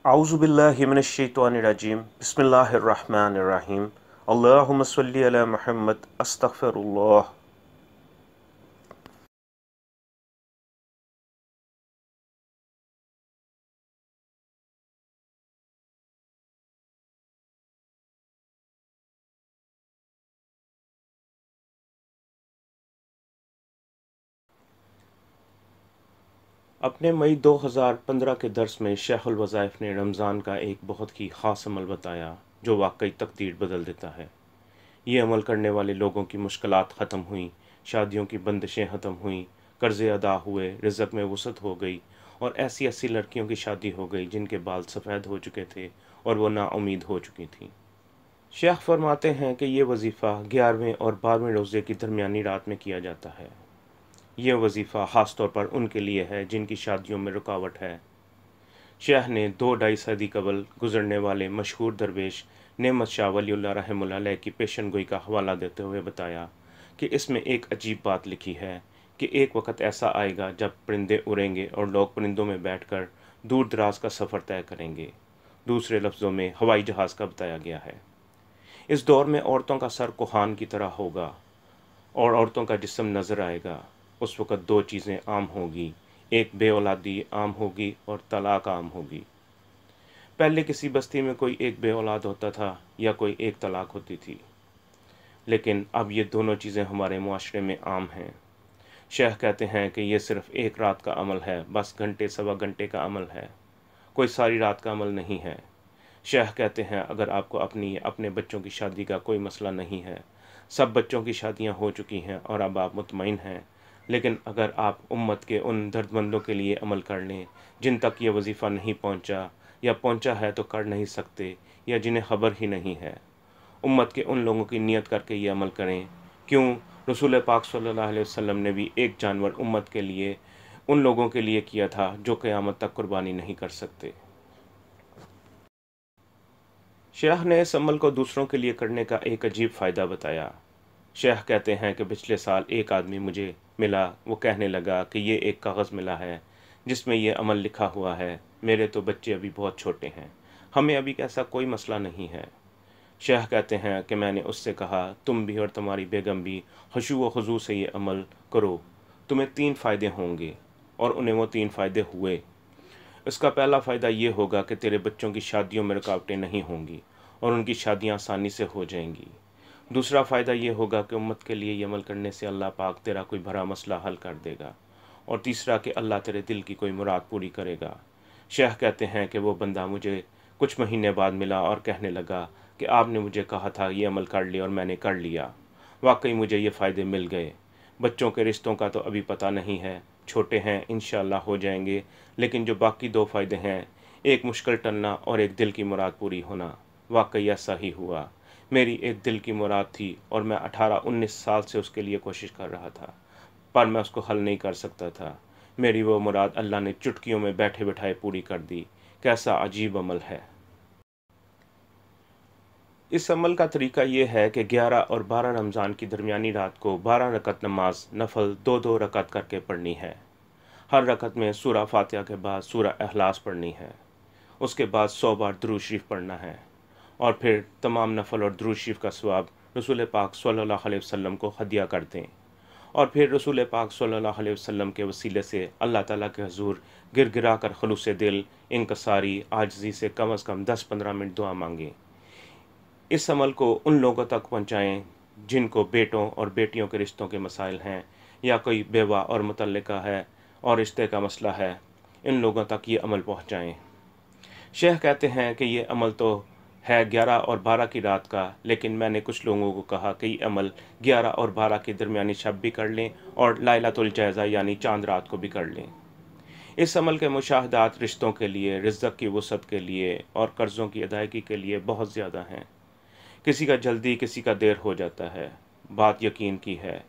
अऊज़ु बिल्लाहि मिनश्शैतानिर्रजीम बिस्मिल्लाहिर्रहमानिर्रहीम अल्लाहुम्मा सल्लि अला मुहम्मद अस्तगफिरुल्लाह। अपने मई 2015 के दर्स में शेखुल वज़ाइफ ने रमज़ान का एक बहुत ही ख़ास अमल बताया जो वाकई तकदीर बदल देता है। ये अमल करने वाले लोगों की मुश्किलात ख़त्म हुई, शादियों की बंदिशें ख़त्म हुई, कर्ज़े अदा हुए, रिज़्क़ में वसअत हो गई और ऐसी ऐसी लड़कियों की शादी हो गई जिनके बाल सफ़ेद हो चुके थे और वो नाउम्मीद हो चुकी थीं। शेख फरमाते हैं कि ये वजीफ़ा 11वें और 12वें रोज़े की दरमियानी रात में किया जाता है। ये वजीफ़ा ख़ास तौर पर उनके लिए है जिनकी शादियों में रुकावट है। शेख ने 2 ढाई सदी कबल गुजरने वाले मशहूर दरवेश नेमत शाह वलीउल्लाह रहमतुल्लाह की पेशन गोई का हवाला देते हुए बताया कि इसमें एक अजीब बात लिखी है कि एक वक्त ऐसा आएगा जब परिंदे उड़ेंगे और लोग परिंदों में बैठकर दूर दराज का सफ़र तय करेंगे। दूसरे लफ्ज़ों में हवाई जहाज़ का बताया गया है। इस दौर में औरतों का सर कोहान की तरह होगा और औरतों का जिस्म नज़र आएगा। उस वक़्त 2 चीज़ें आम होगी, एक बे औलादी आम होगी और तलाक आम होगी। पहले किसी बस्ती में कोई एक बे औलाद होता था या कोई एक तलाक होती थी, लेकिन अब ये दोनों चीज़ें हमारे मुआशरे में आम हैं। शेख कहते हैं कि ये सिर्फ़ एक रात का अमल है, बस घंटे सवा घंटे का अमल है, कोई सारी रात का अमल नहीं है। शेख कहते हैं अगर आपको अपने बच्चों की शादी का कोई मसला नहीं है, सब बच्चों की शादियां हो चुकी हैं और अब आप मुतमईन हैं, लेकिन अगर आप उम्मत के उन दर्दमंदों के लिए अमल कर लें जिन तक ये वजीफ़ा नहीं पहुंचा या पहुंचा है तो कर नहीं सकते या जिन्हें ख़बर ही नहीं है, उम्मत के उन लोगों की नियत करके ये अमल करें। क्यों रसूल पाक सल्लल्लाहु अलैहि वसल्लम ने भी एक जानवर उम्मत के लिए उन लोगों के लिए किया था जो क़यामत तक कुर्बानी नहीं कर सकते। शेख ने इस अमल को दूसरों के लिए करने का एक अजीब फ़ायदा बताया। शेख कहते हैं कि पिछले साल एक आदमी मुझे मिला, वो कहने लगा कि ये एक कागज़ मिला है जिसमें ये अमल लिखा हुआ है, मेरे तो बच्चे अभी बहुत छोटे हैं, हमें अभी ऐसा कोई मसला नहीं है। शेख कहते हैं कि मैंने उससे कहा तुम भी और तुम्हारी बेगम भी खुशू व खुजू से ये अमल करो, तुम्हें 3 फ़ायदे होंगे। और उन्हें वो 3 फ़ायदे हुए। इसका पहला फ़ायदा ये होगा कि तेरे बच्चों की शादियों में रुकावटें नहीं होंगी और उनकी शादियां आसानी से हो जाएंगी। दूसरा फ़ायदा ये होगा कि उम्मत के लिए ये अमल करने से अल्लाह पाक तेरा कोई भरा मसला हल कर देगा। और तीसरा कि अल्लाह तेरे दिल की कोई मुराद पूरी करेगा। शेख कहते हैं कि वो बंदा मुझे कुछ महीने बाद मिला और कहने लगा कि आपने मुझे कहा था ये अमल कर लिया और मैंने कर लिया। वाकई मुझे ये फ़ायदे मिल गए। बच्चों के रिश्तों का तो अभी पता नहीं है, छोटे हैं, इंशाअल्लाह हो जाएंगे, लेकिन जो बाकी 2 फ़ायदे हैं, एक मुश्किल टलना और एक दिल की मुराद पूरी होना, वाकई ऐसा ही हुआ। मेरी एक दिल की मुराद थी और मैं 18-19 साल से उसके लिए कोशिश कर रहा था, पर मैं उसको हल नहीं कर सकता था। मेरी वो मुराद अल्लाह ने चुटकियों में बैठे बिठाए पूरी कर दी। कैसा अजीब अमल है। इस अमल का तरीका ये है कि 11 और 12 रमज़ान की दरमियानी रात को 12 रकत नमाज नफल 2-2 रकत करके पढ़नी है। हर रकत में सूरा फातिहा के बाद सूरा इखलास पढ़नी है। उसके बाद 100 बार दुरूद शरीफ पढ़ना है और फिर तमाम नफल और दुरूद शरीफ का सवाब रसूल पाक सल्लल्लाहु अलैहि वसल्लम को हदिया कर दें। और फिर रसूल पाक सल्लल्लाहु अलैहि वसल्लम के वसीले से अल्लाह ताला के हुज़ूर गिर कर खलूस दिल, इनकसारी, आजिज़ी से कम अज़ कम 10-15 मिनट दुआ मांगें। इस अमल को उन लोगों तक पहुँचाएँ जिनको बेटों और बेटियों के रिश्तों के मसाइल हैं या कोई बेवा और मुतल्लिका है और रिश्ते का मसला है, इन लोगों तक ये अमल पहुँचाएँ। शेख कहते हैं कि ये अमल तो है 11 और 12 की रात का, लेकिन मैंने कुछ लोगों को कहा कि ये अमल 11 और 12 की दरमियानी शब भी कर लें और लाइलतुल जायज़ा यानी चांद रात को भी कर लें। इस अमल के मुशाहदात रिश्तों के लिए, रिज़्क़ की वसअत के लिए और कर्ज़ों की अदायगी के लिए बहुत ज़्यादा हैं। किसी का जल्दी, किसी का देर हो जाता है। बात यकीन की है।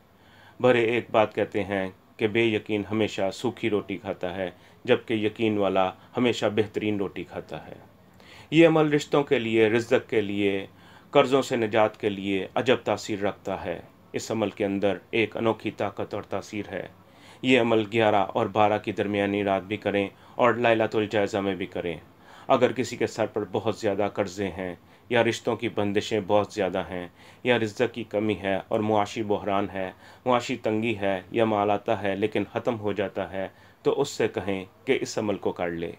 भरे एक बात कहते हैं कि बेयकीन हमेशा सूखी रोटी खाता है, जबकि यकीन वाला हमेशा बेहतरीन रोटी खाता है। ये अमल रिश्तों के लिए, रिज़्क़ के लिए, कर्ज़ों से निजात के लिए अजब तासीर रखता है। इस अमल के अंदर एक अनोखी ताकत और तासीर है। ये अमल 11 और 12 की दरमियानी रात भी करें और लाइलतुल जायज़ा में भी करें। اگر کسی کے سر پر بہت زیادہ قرضے ہیں، یا رشتوں کی بندشیں بہت زیادہ ہیں، یا رزق کی کمی ہے اور معاشی بحران ہے، معاشی تنگی ہے، یا مال آتا ہے لیکن ختم ہو جاتا ہے، تو اس سے کہیں کہ اس عمل کو کر لے۔